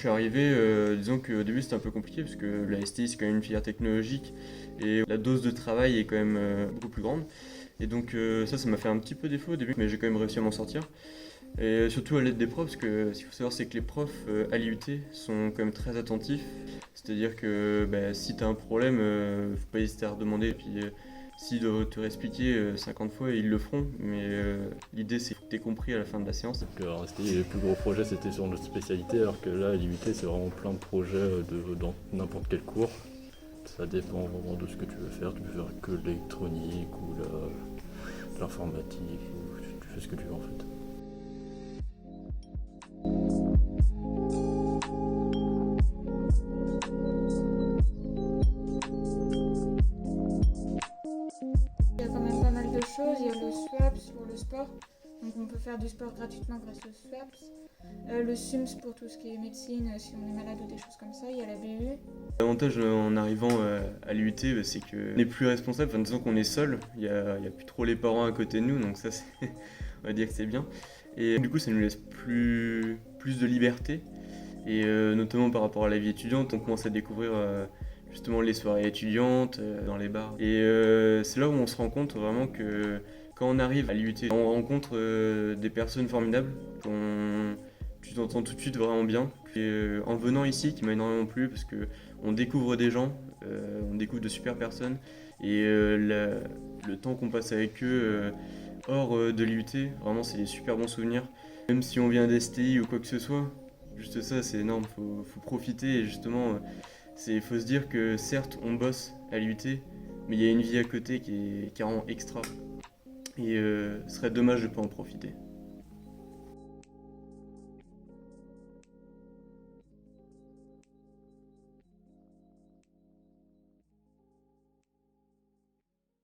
je suis arrivé, disons qu'au début c'était un peu compliqué parce que la STI c'est quand même une filière technologique et la dose de travail est quand même beaucoup plus grande. Et donc ça m'a fait un petit peu défaut au début, mais j'ai quand même réussi à m'en sortir. Et surtout à l'aide des profs, parce que ce qu'il faut savoir c'est que les profs à l'IUT sont quand même très attentifs. C'est-à-dire que bah, si tu as un problème, faut pas hésiter à redemander. Et puis s'ils doivent te réexpliquer 50 fois, ils le feront. Mais l'idée c'est que tu aies compris à la fin de la séance. En STI, les plus gros projets c'était sur notre spécialité, alors que là à l'IUT c'est vraiment plein de projets dans n'importe quel cours. Ça dépend vraiment de ce que tu veux faire. Tu peux faire que de l'électronique ou de l'informatique, ou tu fais ce que tu veux en fait. Il y a quand même pas mal de choses. Il y a le SWAPS pour le sport. Donc on peut faire du sport gratuitement grâce au SWAPS. Le SUMS pour tout ce qui est médecine, si on est malade ou des choses comme ça. Il y a la BU. L'avantage en arrivant à l'IUT, c'est qu'on n'est plus responsable, enfin, disons qu'on est seul, il n'y a plus trop les parents à côté de nous, donc ça on va dire que c'est bien. Et du coup ça nous laisse plus de liberté, et notamment par rapport à la vie étudiante, on commence à découvrir justement les soirées étudiantes dans les bars. Et c'est là où on se rend compte vraiment que quand on arrive à l'IUT, on rencontre des personnes formidables, tu t'entends tout de suite vraiment bien. Et en venant ici, qui m'a énormément plu parce que on découvre des gens, on découvre de super personnes et le temps qu'on passe avec eux hors de l'IUT, vraiment c'est des super bons souvenirs. Même si on vient d'STI ou quoi que ce soit, juste ça c'est énorme, faut profiter et justement faut se dire que certes on bosse à l'IUT, mais il y a une vie à côté qui est vraiment extra et ce serait dommage de ne pas en profiter.